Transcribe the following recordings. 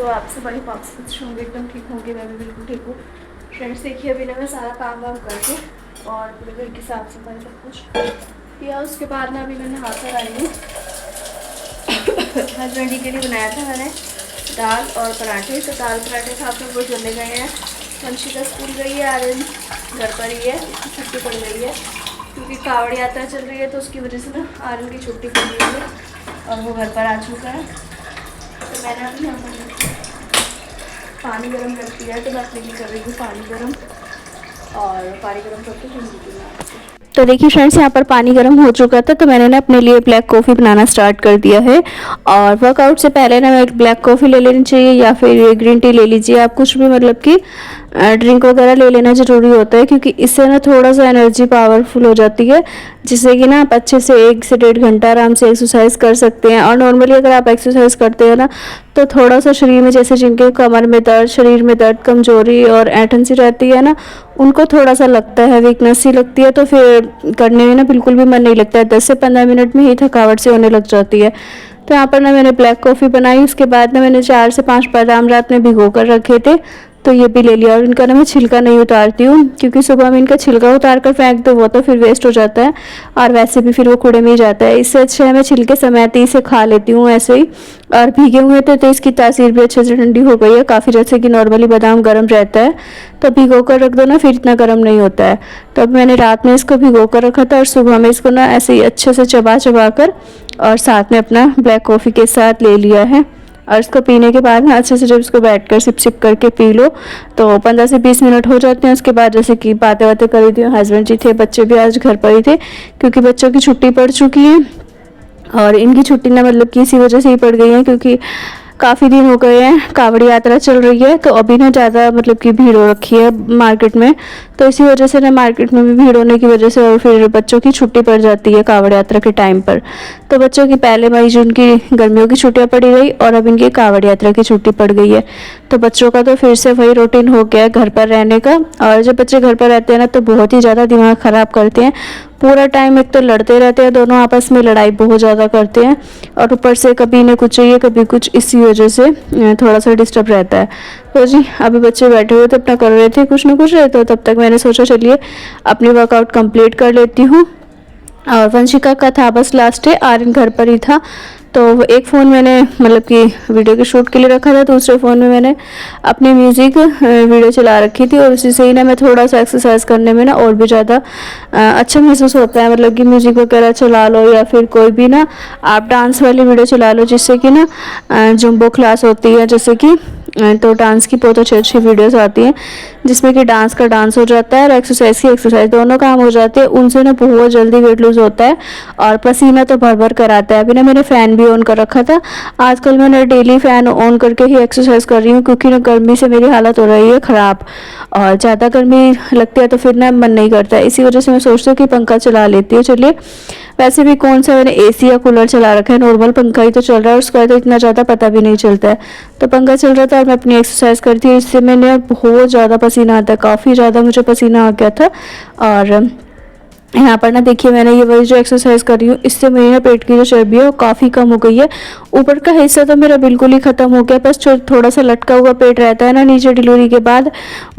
तो आपसे बड़ी वापस होंगे, एकदम ठीक होंगे। मैं भी बिल्कुल ठीक हूँ फ्रेंड्स। देखिए अभी ना मैं सारा काम वाम करके और पूरे घर की साफ़ सफाई सब कुछ किया, उसके बाद ना अभी मैंने हाथ आई हूँ। हस्बैंड जी के लिए बनाया था मैंने दाल और पराठे, तो दाल पराठे खा कर वो चले गए हैं। वंशिका स्कूल गई है, आर्यन घर पर ही है, उसकी छुट्टी पड़ गई है क्योंकि कावड़ यात्रा चल रही है, तो उसकी वजह से ना आर्यन की छुट्टी पड़ गई है और वो घर पर आ चुका है। तो मैंने अभी यहाँ पर पानी गर्म रख दिया है, तो मैं अपने लिए कर रही हूँ पानी गर्म, और पानी गर्म करके फिर तो देखिए फ्रेंड्स, यहाँ पर पानी गर्म हो चुका था, तो मैंने ना अपने लिए ब्लैक कॉफ़ी बनाना स्टार्ट कर दिया है। और वर्कआउट से पहले ना मैं ब्लैक कॉफ़ी ले लेनी चाहिए या फिर ग्रीन टी ले लीजिए आप, कुछ भी मतलब कि ड्रिंक वगैरह ले लेना ज़रूरी होता है, क्योंकि इससे ना थोड़ा सा एनर्जी पावरफुल हो जाती है, जिससे कि ना आप अच्छे से 1 से 1.5 घंटा आराम से एक्सरसाइज कर सकते हैं। और नॉर्मली अगर आप एक्सरसाइज करते हैं ना, तो थोड़ा सा शरीर में, जैसे जिनके कमर में दर्द, शरीर में दर्द, कमजोरी और ऐंठन सी रहती है ना, उनको थोड़ा सा लगता है, वीकनेस सी लगती है, तो फिर करने में ना बिल्कुल भी मन नहीं लगता है। 10 से 15 मिनट में ही थकावट से होने लग जाती है। तो यहाँ पर ना मैंने ब्लैक कॉफ़ी बनाई, उसके बाद ना मैंने 4 से 5 बादाम रात में भिगो कर रखे थे, तो ये भी ले लिया। और इनका ना मैं छिलका नहीं उतारती हूँ, क्योंकि सुबह में इनका छिलका उतार कर फेंक दो वो तो फिर वेस्ट हो जाता है, और वैसे भी फिर वो कूड़े में ही जाता है। इससे अच्छा है मैं छिलके समेत ही इसे खा लेती हूँ ऐसे ही। और भीगे हुए थे तो इसकी तासीर भी अच्छे से ठंडी हो गई है काफ़ी, जैसे कि नॉर्मली बादाम गर्म रहता है, तो भिगो कर रख दो ना, फिर इतना गर्म नहीं होता है। तो अब मैंने रात में इसको भिगो कर रखा था, और सुबह में इसको ना ऐसे ही अच्छे से चबा चबा कर और साथ में अपना ब्लैक कॉफ़ी के साथ ले लिया है। और इसको पीने के बाद ना अच्छे से जब इसको बैठकर सिप सिप करके पी लो, तो 15 से 20 मिनट हो जाते हैं। उसके बाद जैसे कि बातें बातें करी थी, हस्बैंड जी थे, बच्चे भी आज घर पर ही थे, क्योंकि बच्चों की छुट्टी पड़ चुकी है। और इनकी छुट्टी ना मतलब कि इसी वजह से ही पड़ गई है, क्योंकि काफ़ी दिन हो गए हैं, कावड़ी यात्रा चल रही है, तो अभी ना ज़्यादा मतलब कि भीड़ हो रखी है मार्केट में, तो इसी वजह से ना मार्केट में भी भीड़ होने की वजह से और फिर बच्चों की छुट्टी पड़ जाती है कावड़ यात्रा के टाइम पर। तो बच्चों की पहले मई जून की गर्मियों की छुट्टियां पड़ी गई, और अब इनकी कावड़ यात्रा की छुट्टी पड़ गई है। तो बच्चों का तो फिर से वही रूटीन हो गया है घर पर रहने का। और जब बच्चे घर पर रहते हैं ना, तो बहुत ही ज़्यादा दिमाग ख़राब करते हैं पूरा टाइम। एक तो लड़ते रहते हैं दोनों, आपस में लड़ाई बहुत ज़्यादा करते हैं, और ऊपर से कभी इन्हें कुछ चाहिए कभी कुछ, इसी वजह से थोड़ा सा डिस्टर्ब रहता है। तो जी अभी बच्चे बैठे हुए थे, अपना कर रहे थे कुछ ना कुछ, तो तब तक मैंने सोचा चलिए अपनी वर्कआउट कंप्लीट कर लेती हूँ। और वंशिका का था बस लास्ट डे, आर्यन घर पर ही था, तो एक फ़ोन मैंने मतलब कि वीडियो के शूट के लिए रखा था, दूसरे फ़ोन में मैंने अपनी म्यूज़िक वीडियो चला रखी थी, और उसी से ही ना मैं थोड़ा सा एक्सरसाइज करने में ना और भी ज़्यादा अच्छा महसूस होता है। मतलब कि म्यूज़िक वगैरह चला लो, या फिर कोई भी ना आप डांस वाली वीडियो चला लो, जिससे कि ना जुम्बो क्लास होती है जैसे कि, तो डांस की बहुत अच्छी अच्छी वीडियोस आती हैं, जिसमें कि डांस का डांस हो जाता है और एक्सरसाइज की एक्सरसाइज, दोनों काम हो जाते हैं। उनसे ना बहुत जल्दी वेट लूज़ होता है, और पसीना तो भर भर कर आता है। अभी ना मैंने फ़ैन भी ऑन कर रखा था, आजकल मैं डेली फ़ैन ऑन करके ही एक्सरसाइज कर रही हूँ, क्योंकि ना गर्मी से मेरी हालत हो रही है ख़राब, और ज़्यादा गर्मी लगती है तो फिर ना मन नहीं करता है। इसी वजह से मैं सोचती हूँ कि पंखा चला लेती हूँ। चलिए, वैसे भी कौन सा मैंने एसी या कूलर चला रखा है, नॉर्मल पंखा ही तो चल रहा है, उसका तो इतना ज़्यादा पता भी नहीं चलता है। तो पंखा चल रहा था और मैं अपनी एक्सरसाइज करती हूँ, इससे मैंने बहुत ज़्यादा पसीना आता है, काफ़ी ज़्यादा मुझे पसीना आ गया था। और यहाँ पर ना देखिए, मैंने ये वही जो एक्सरसाइज कर रही हूँ, इससे मेरी ना पेट की जो चर्बी है वो काफ़ी कम हो गई है। ऊपर का हिस्सा तो मेरा बिल्कुल ही ख़त्म हो गया, बस जो थोड़ा सा लटका हुआ पेट रहता है ना नीचे डिलीवरी के बाद,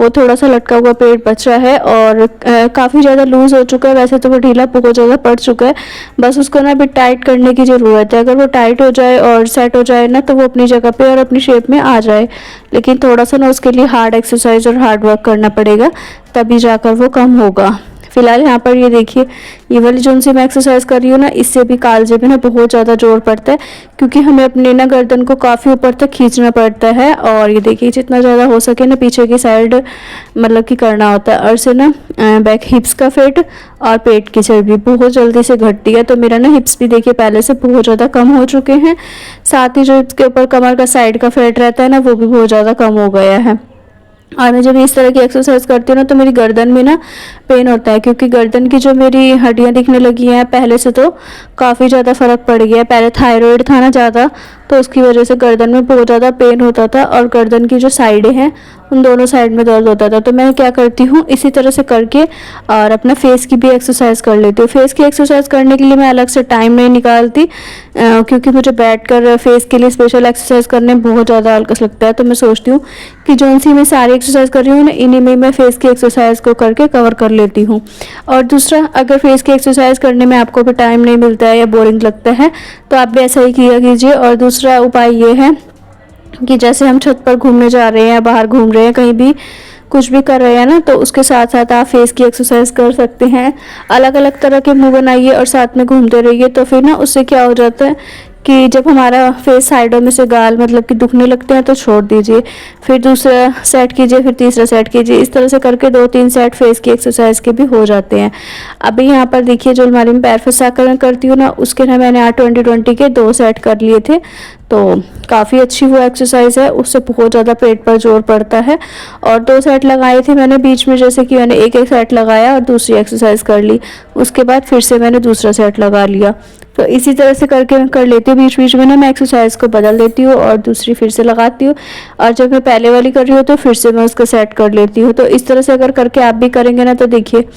वो थोड़ा सा लटका हुआ पेट बच रहा है, और काफ़ी ज़्यादा लूज़ हो चुका है। वैसे तो वो ढीला बहुत ज़्यादा पड़ चुका है, बस उसको ना अभी टाइट करने की ज़रूरत है। अगर वो टाइट हो जाए और सेट हो जाए ना, तो वो अपनी जगह पर और अपनी शेप में आ जाए, लेकिन थोड़ा सा ना उसके लिए हार्ड एक्सरसाइज और हार्ड वर्क करना पड़ेगा, तभी जाकर वो कम होगा। फिलहाल यहाँ पर ये देखिए, ये वाली जो से मैं एक्सरसाइज कर रही हूँ ना, इससे भी कालजे में ना बहुत ज़्यादा जोर पड़ता है, क्योंकि हमें अपने ना गर्दन को काफ़ी ऊपर तक खींचना पड़ता है। और ये देखिए, जितना ज़्यादा हो सके ना पीछे की साइड मतलब कि करना होता है, और से ना बैक हिप्स का फैट और पेट की चर्बी बहुत जल्दी से घटती है। तो मेरा ना हिप्स भी देखिए पहले से बहुत ज़्यादा कम हो चुके हैं, साथ ही जो हिप्स के ऊपर कमर का साइड का फैट रहता है ना, वो भी बहुत ज़्यादा कम हो गया है। और मैं जब इस तरह की एक्सरसाइज करती हूँ ना, तो मेरी गर्दन में ना पेन होता है, क्योंकि गर्दन की जो मेरी हड्डियाँ दिखने लगी हैं पहले से, तो काफ़ी ज़्यादा फ़र्क पड़ गया है। पहले थायराइड था ना ज़्यादा, तो उसकी वजह से गर्दन में बहुत ज़्यादा पेन होता था और गर्दन की जो साइडें हैं उन दोनों साइड में दर्द होता था। तो मैं क्या करती हूँ, इसी तरह से करके और अपना फेस की भी एक्सरसाइज कर लेती हूँ। फेस की एक्सरसाइज करने के लिए मैं अलग से टाइम नहीं निकालती, क्योंकि मुझे बैठकर फेस के लिए स्पेशल एक्सरसाइज करने में बहुत ज़्यादा आलस लगता है। तो मैं सोचती हूँ कि जो सी मैं सारी एक्सरसाइज कर रही हूँ ना, इन्हीं में मैं फेस की एक्सरसाइज को करके कवर कर लेती हूँ। और दूसरा, अगर फेस की एक्सरसाइज करने में आपको भी टाइम नहीं मिलता है या बोरिंग लगता है तो आप भी ऐसा ही किया कीजिए। और दूसरा उपाय ये है कि जैसे हम छत पर घूमने जा रहे हैं, बाहर घूम रहे हैं, कहीं भी कुछ भी कर रहे हैं ना, तो उसके साथ साथ आप फेस की एक्सरसाइज कर सकते हैं। अलग अलग तरह के मुंह बनाइए और साथ में घूमते रहिए। तो फिर ना उससे क्या हो जाता है कि जब हमारा फेस साइडों में से गाल मतलब कि दुखने लगते हैं तो छोड़ दीजिए, फिर दूसरा सेट कीजिए, फिर तीसरा सेट कीजिए। इस तरह से करके 2-3 सेट फेस की एक्सरसाइज के भी हो जाते हैं। अभी यहाँ पर देखिए, जो अलमारी में पैर फंसा कर करती हूँ ना, उसके ना मैंने 8-20-20 के 2 सेट कर लिए थे। तो काफ़ी अच्छी वो एक्सरसाइज है, उससे बहुत ज़्यादा पेट पर जोर पड़ता है। और 2 सेट लगाए थे मैंने बीच में, जैसे कि मैंने एक सेट लगाया और दूसरी एक्सरसाइज कर ली, उसके बाद फिर से मैंने दूसरा सेट लगा लिया। तो इसी तरह से करके मैं कर लेती हूँ। बीच बीच में ना मैं एक्सरसाइज को बदल देती हूँ और दूसरी फिर से लगाती हूँ, और जब मैं पहले वाली कर रही हूँ तो फिर से मैं उसको सेट कर लेती हूँ। तो इस तरह से अगर करके आप भी करेंगे ना, तो देखिए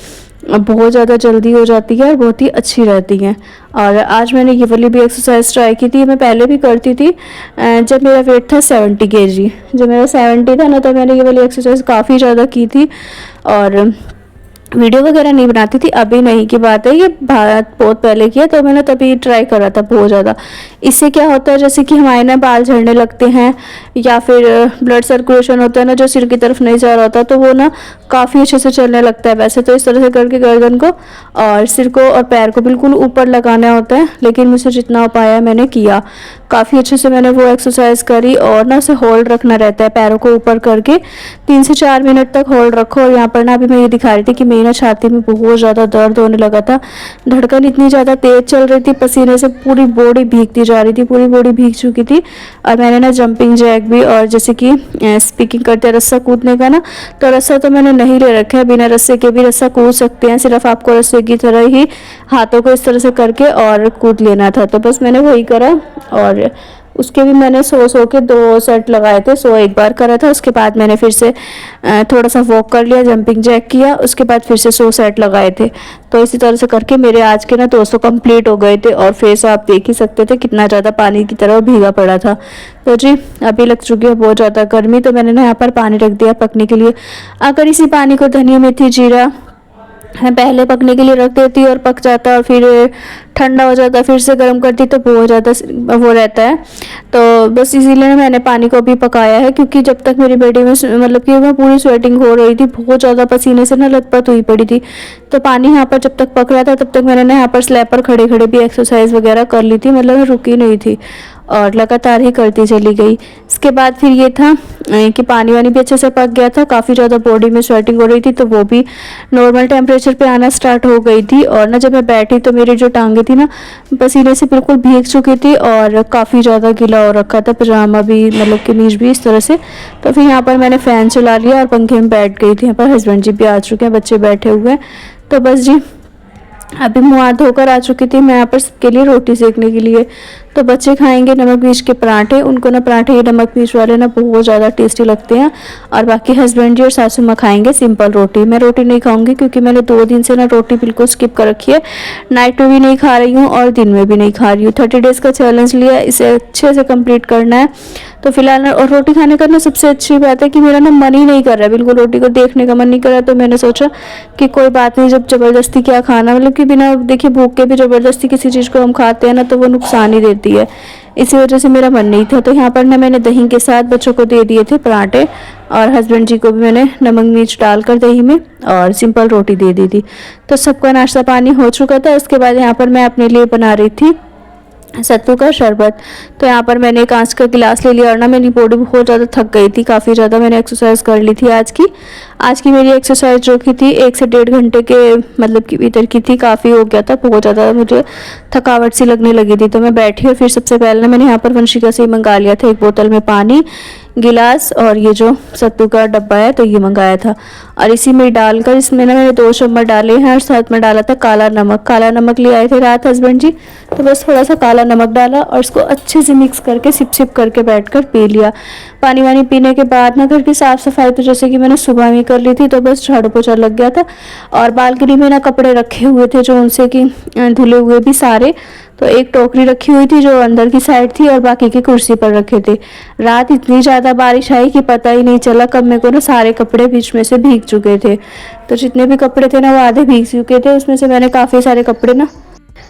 बहुत ज़्यादा जल्दी हो जाती है और बहुत ही अच्छी रहती है। और आज मैंने ये वाली भी एक्सरसाइज ट्राई की थी। मैं पहले भी करती थी जब मेरा वेट था 70 kg। जब मेरा 70 था ना, तो मैंने ये वाली एक्सरसाइज काफ़ी ज़्यादा की थी और वीडियो वगैरह नहीं बनाती थी। अभी नहीं की बात है, ये बहुत पहले किया, तो मैंने तभी ट्राई करा था बहुत ज़्यादा। इससे क्या होता है, जैसे कि हमारे ना बाल झड़ने लगते हैं या फिर ब्लड सर्कुलेशन होता है ना, जो सिर की तरफ नहीं जा रहा होता, तो वो ना काफ़ी अच्छे से चलने लगता है। वैसे तो इस तरह से करके गर्दन को और सिर को और पैर को बिल्कुल ऊपर लगाना होता है, लेकिन मुझसे जितना हो पाया मैंने किया। काफ़ी अच्छे से मैंने वो एक्सरसाइज करी। और ना उसे होल्ड रखना रहता है, पैरों को ऊपर करके 3 से 4 मिनट तक होल्ड रखो। और यहाँ पर ना अभी मैं ये दिखा रही थी कि मेरी ना छाती में बहुत ज़्यादा दर्द होने लगा था, धड़कन इतनी ज़्यादा तेज चल रही थी, पसीने से पूरी बॉडी भीगती जा रही थी, पूरी बॉडी भीग चुकी थी। और मैंने ना जंपिंग जैक भी, और जैसे कि स्पीकिंग करते हैं रस्सा कूदने का ना, तो रस्सा तो मैंने नहीं ले रखा है, बिना रस्से के भी रस्सा कूद सकते हैं, सिर्फ आपको रस्से की तरह ही हाथों को इस तरह से करके और कूद लेना था। तो बस मैंने वही करा, और उसके भी मैंने 100 के 2 सेट लगाए थे। 100 एक बार करा था, उसके बाद मैंने फिर से थोड़ा सा वॉक कर लिया, जंपिंग जैक किया, उसके बाद फिर से 100 सेट लगाए थे। तो इसी तरह से करके मेरे आज के ना 200 कंप्लीट हो गए थे। और फेस आप देख ही सकते थे कितना ज़्यादा पानी की तरह भीगा पड़ा था। तो जी अभी लग चुकी है बहुत ज़्यादा गर्मी, तो मैंने ना यहाँ पर पानी रख दिया पकने के लिए। अगर इसी पानी को धनिया मेथी जीरा मैं पहले पकने के लिए रख देती और पक जाता और फिर ठंडा हो जाता, फिर से गर्म करती, तो बहुत ज़्यादा वो रहता है। तो बस इसीलिए मैंने पानी को भी पकाया है, क्योंकि जब तक मेरी बेटी में मतलब कि मैं पूरी स्वेटिंग हो रही थी, बहुत ज़्यादा पसीने से ना लथपथ हुई पड़ी थी। तो पानी यहाँ पर जब तक पक रहा था, तब तक मैंने यहाँ पर स्लैब पर खड़े खड़े भी एक्सरसाइज वगैरह कर ली थी, मतलब मैं रुकी नहीं थी और लगातार ही करती चली गई। इसके बाद फिर ये था कि पानी वानी भी अच्छे से पक गया था, काफ़ी ज़्यादा बॉडी में स्वेटिंग हो रही थी, तो वो भी नॉर्मल टेम्परेचर पे आना स्टार्ट हो गई थी। और ना जब मैं बैठी तो मेरी जो टांगे थी ना पसीने से बिल्कुल भीग चुकी थी और काफ़ी ज़्यादा गीला हो रखा था, पजामा भी मतलब कमीज भी इस तरह से। तो फिर यहाँ पर मैंने फ़ैन चला लिया और पंखे में बैठ गई थी। यहाँ पर हस्बैंड जी भी आ चुके हैं, बच्चे बैठे हुए हैं। तो बस जी अभी मुँह हाथ धोकर आ चुकी थी मैं यहाँ पर सबके लिए रोटी सेकने के लिए। तो बच्चे खाएंगे नमक मिर्च के पराठे, उनको ना पराठे ये नमक मिर्च वाले ना बहुत ज़्यादा टेस्टी लगते हैं। और बाकी हस्बैंड जी और सासू माँ खाएंगे सिंपल रोटी। मैं रोटी नहीं खाऊंगी, क्योंकि मैंने 2 दिन से ना रोटी बिल्कुल स्किप कर रखी है। नाइट में भी नहीं खा रही हूँ और दिन में भी नहीं खा रही हूँ। 30 डेज़ का चैलेंज लिया, इसे अच्छे से कम्प्लीट करना है। तो फिलहाल और रोटी खाने का ना सबसे अच्छी बात है कि मेरा ना मन ही नहीं कर रहा है, बिल्कुल रोटी को देखने का मन नहीं कर रहा। तो मैंने सोचा कि कोई बात नहीं, जब ज़बरदस्ती क्या खाना, मतलब कि बिना देखिए भूख के भी ज़बरदस्ती किसी चीज़ को हम खाते हैं ना, तो वो नुकसान ही देती है। इसी वजह से मेरा मन नहीं था। तो यहाँ पर ना मैंने दही के साथ बच्चों को दे दिए थे पराठे, और हस्बैंड जी को भी मैंने नमक मिर्च डालकर दही में और सिंपल रोटी दे दी थी। तो सबका नाश्ता पानी हो चुका था। उसके बाद यहाँ पर मैं अपने लिए बना रही थी सत्तू का शरबत। तो यहाँ पर मैंने कांच का गिलास ले लिया, और ना मेरी बॉडी बहुत ज़्यादा थक गई थी, काफ़ी ज़्यादा मैंने एक्सरसाइज कर ली थी आज की मेरी एक्सरसाइज जो की थी 1 से 1.5 घंटे के मतलब कि भीतर की थी। काफ़ी हो गया था, बहुत ज़्यादा मुझे थकावट सी लगने लगी थी। तो मैं बैठी और फिर सबसे पहले मैंने यहाँ पर वंशिका से ही मंगा लिया था 1 बोतल में पानी। गिलास और ये जो सत्तू का डब्बा है तो ये मंगाया था। और इसी में डालकर इसमें ना मैंने 2 चम्मच डाले हैं और साथ में डाला था काला नमक। काला नमक ले आए थे रात हस्बैंड जी, तो बस थोड़ा सा काला नमक डाला और इसको अच्छे से मिक्स करके सिप सिप करके बैठकर पी लिया। पानी वानी पीने के बाद ना घर की साफ़ सफाई तो जैसे कि मैंने सुबह में कर ली थी, तो बस झाड़ू पोछा लग गया था। और बालकनी में ना कपड़े रखे हुए थे जो उनसे कि धुले हुए भी सारे, तो एक टोकरी रखी हुई थी जो अंदर की साइड थी और बाकी की कुर्सी पर रखे थे। रात इतनी ज़्यादा बारिश आई कि पता ही नहीं चला कब मेरे को ना सारे कपड़े बीच में से भीग चुके थे। तो जितने भी कपड़े थे ना वो आधे भीग चुके थे, उसमें से मैंने काफ़ी सारे कपड़े ना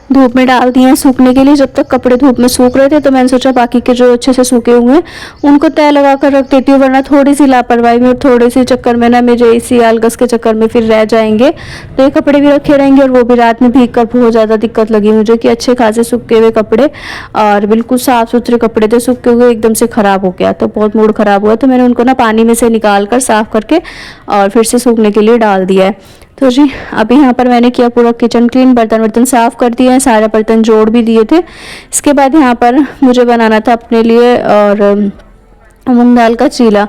धूप में डाल दिए हैं सूखने के लिए। जब तक कपड़े धूप में सूख रहे थे तो मैंने सोचा बाकी के जो अच्छे से सूखे हुए हैं उनको तय लगा कर रख देती हूँ, वरना थोड़ी सी लापरवाही में और थोड़े से चक्कर में ना मेरे इसी आलगस के चक्कर में फिर रह जाएंगे, तो ये कपड़े भी रखे रहेंगे और वो भी रात में भीग कर बहुत ज़्यादा दिक्कत लगी मुझे कि अच्छे खासे सूखे हुए कपड़े और बिल्कुल साफ़ सुथरे कपड़े थे, सूखे हुए एकदम से ख़राब हो गया, तो बहुत मूड ख़राब हुआ। तो मैंने उनको ना पानी में से निकाल कर साफ़ करके और फिर से सूखने के लिए डाल दिया है। तो जी अभी यहाँ पर मैंने किया पूरा किचन क्लीन, बर्तन वर्तन साफ़ कर दिए हैं, सारे बर्तन जोड़ भी दिए थे। इसके बाद यहाँ पर मुझे बनाना था अपने लिए और मूंग दाल का चीला,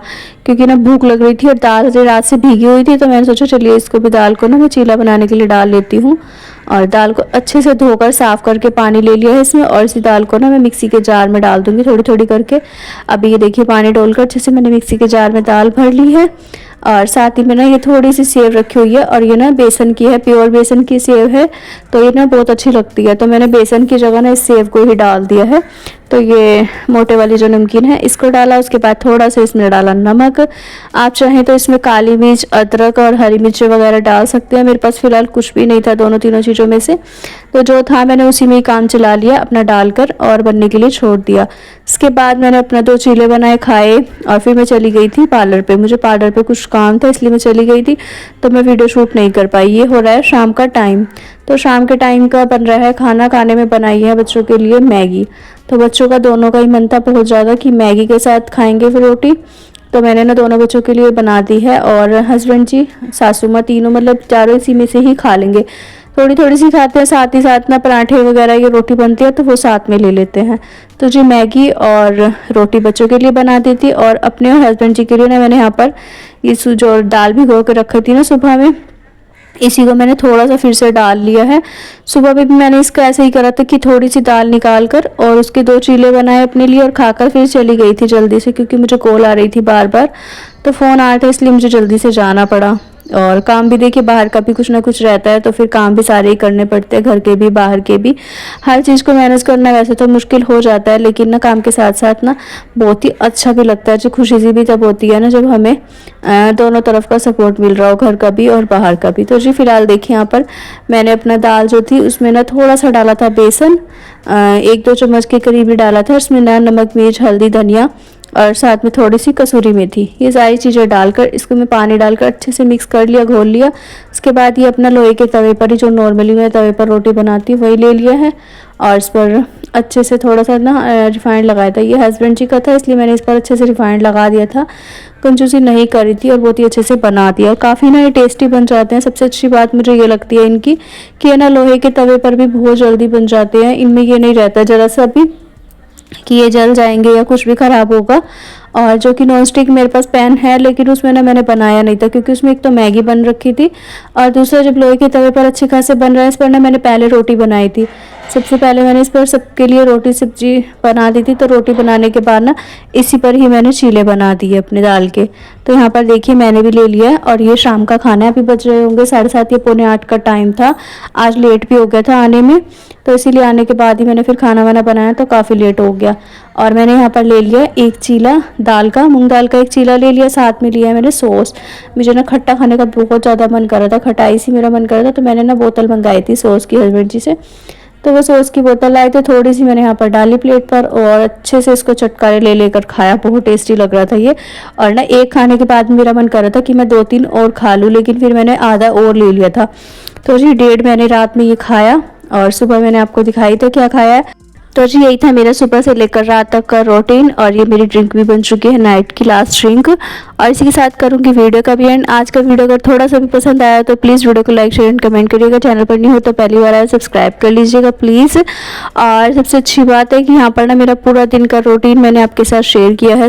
क्योंकि ना भूख लग रही थी और दाल रात से भीगी हुई थी, तो मैंने सोचा चलिए इसको भी दाल को ना मैं चीला बनाने के लिए डाल लेती हूँ। और दाल को अच्छे से धोकर साफ़ करके पानी ले लिया है इसमें, और इसी दाल को ना मैं मिक्सी के जार में डाल दूँगी थोड़ी थोड़ी करके। अभी ये देखिए पानी डोलकर अच्छे से मैंने मिक्सी के जार में दाल भर ली है। और साथ ही में ना ये थोड़ी सी सेव रखी हुई है और ये ना बेसन की है, प्योर बेसन की सेव है, तो ये ना बहुत अच्छी लगती है, तो मैंने बेसन की जगह ना इस सेव को ही डाल दिया है। तो ये मोटे वाली जो नमकीन है इसको डाला, उसके बाद थोड़ा सा इसमें डाला नमक। आप चाहें तो इसमें काली मिर्च, अदरक और हरी मिर्च वगैरह डाल सकते हैं, मेरे पास फिलहाल कुछ भी नहीं था दोनों तीनों चीज़ों में से, तो जो था मैंने उसी में ही काम चला लिया अपना डालकर और बनने के लिए छोड़ दिया। इसके बाद मैंने अपना 2 चीले बनाए, खाए और फिर मैं चली गई थी पार्लर पे। मुझे पार्लर पे कुछ काम था इसलिए मैं चली गई थी, तो मैं वीडियो शूट नहीं कर पाई। ये हो रहा है शाम का टाइम, तो शाम के टाइम का बन रहा है खाना। खाने में बनाई है बच्चों के लिए मैगी, तो बच्चों का दोनों का ही मन था बहुत ज़्यादा कि मैगी के साथ खाएंगे फिर रोटी, तो मैंने ना दोनों बच्चों के लिए बना दी है। और हस्बैंड जी, सासू माँ, तीनों मतलब चारों इसी में से ही खा लेंगे, थोड़ी थोड़ी सी खाते हैं, साथ ही साथ ना पराठे वगैरह ये रोटी बनती है तो वो साथ में ले लेते हैं। तो जी मैगी और रोटी बच्चों के लिए बना दी थी, और अपने और हस्बैंड जी के लिए ना मैंने यहाँ पर ये जो दाल भिगो के रखी थी ना सुबह में, इसी को मैंने थोड़ा सा फिर से डाल लिया है। सुबह में भी मैंने इसका ऐसे ही करा था कि थोड़ी सी दाल निकाल कर और उसके 2 चीले बनाए अपने लिए और खाकर फिर चली गई थी जल्दी से, क्योंकि मुझे कॉल आ रही थी बार बार, तो फ़ोन आ रहा था इसलिए मुझे जल्दी से जाना पड़ा। और काम भी देखिए बाहर का भी कुछ ना कुछ रहता है, तो फिर काम भी सारे ही करने पड़ते हैं, घर के भी बाहर के भी। हर चीज़ को मैनेज करना वैसे तो मुश्किल हो जाता है, लेकिन ना काम के साथ साथ ना बहुत ही अच्छा भी लगता है। जो खुशी सी भी तब होती है ना जब हमें दोनों तरफ का सपोर्ट मिल रहा हो, घर का भी और बाहर का भी। तो जी फिलहाल देखिए यहाँ पर मैंने अपना दाल जो थी उसमें ना थोड़ा सा डाला था बेसन, 1-2 चम्मच के करीब ही डाला था। इसमें ना नमक, मिर्च, हल्दी, धनिया और साथ में थोड़ी सी कसूरी मेथी, ये सारी चीज़ें डालकर इसको मैं पानी डालकर अच्छे से मिक्स कर लिया, घोल लिया। उसके बाद ये अपना लोहे के तवे पर ही, जो नॉर्मली मैं तवे पर रोटी बनाती हूँ वही ले लिया है, और इस पर अच्छे से थोड़ा सा ना रिफाइंड लगाया था। ये हस्बैंड जी का था इसलिए मैंने इस पर अच्छे से रिफाइंड लगा दिया था, कंजूसी नहीं करी थी, और बहुत ही अच्छे से बना दिया। काफ़ी ना ये टेस्टी बन जाते हैं। सबसे अच्छी बात मुझे ये लगती है इनकी कि ये ना लोहे के तवे पर भी बहुत जल्दी बन जाते हैं, इनमें ये नहीं रहता ज़रा सा भी कि ये जल जाएंगे या कुछ भी ख़राब होगा। और जो कि नॉन स्टिक मेरे पास पैन है, लेकिन उसमें ना मैंने बनाया नहीं था, क्योंकि उसमें एक तो मैगी बन रखी थी और दूसरा जब लोहे के तवे पर अच्छे खासे बन रहा है इस पर ना मैंने पहले रोटी बनाई थी। सबसे पहले मैंने इस पर सबके लिए रोटी सब्जी बना दी थी, तो रोटी बनाने के बाद ना इसी पर ही मैंने चीले बना दिए अपने दाल के। तो यहाँ पर देखिए मैंने भी ले लिया है, और ये शाम का खाना है। अभी बज रहे होंगे 7:30 या 7:45 का टाइम था। आज लेट भी हो गया था आने में, तो इसीलिए आने के बाद ही मैंने फिर खाना वाना बनाया, तो काफ़ी लेट हो गया। और मैंने यहाँ पर ले लिया 1 चीला दाल का, मूंग दाल का 1 चीला ले लिया। साथ में लिया है मैंने सॉस। मुझे ना खट्टा खाने का बहुत ज़्यादा मन कर रहा था, खटाई सी मेरा मन कर रहा था, तो मैंने ना बोतल मंगाई थी सॉस की हस्बैंड जी से, तो वो सॉस की बोतल लाए थे। थोड़ी सी मैंने यहाँ पर डाली प्लेट पर और अच्छे से इसको चटकारे ले लेकर खाया। बहुत टेस्टी लग रहा था ये। और ना एक खाने के बाद मेरा मन कर रहा था कि मैं 2-3 और खा लूँ, लेकिन फिर मैंने आधा और ले लिया था। तो जी 1:30 मैंने रात में ये खाया, और सुबह मैंने आपको दिखाई था क्या खाया है। तो जी यही था मेरा सुबह से लेकर रात तक का रूटीन, और ये मेरी ड्रिंक भी बन चुकी है, नाइट की लास्ट ड्रिंक। और इसी के साथ करूँगी वीडियो का भी एंड। आज का वीडियो अगर थोड़ा सा भी पसंद आया तो प्लीज़ वीडियो को लाइक, शेयर एंड कमेंट करिएगा। चैनल पर नहीं हो तो पहली बार आया सब्सक्राइब कर लीजिएगा प्लीज़। और सबसे अच्छी बात है कि यहाँ पर ना मेरा पूरा दिन का रूटीन मैंने आपके साथ शेयर किया है।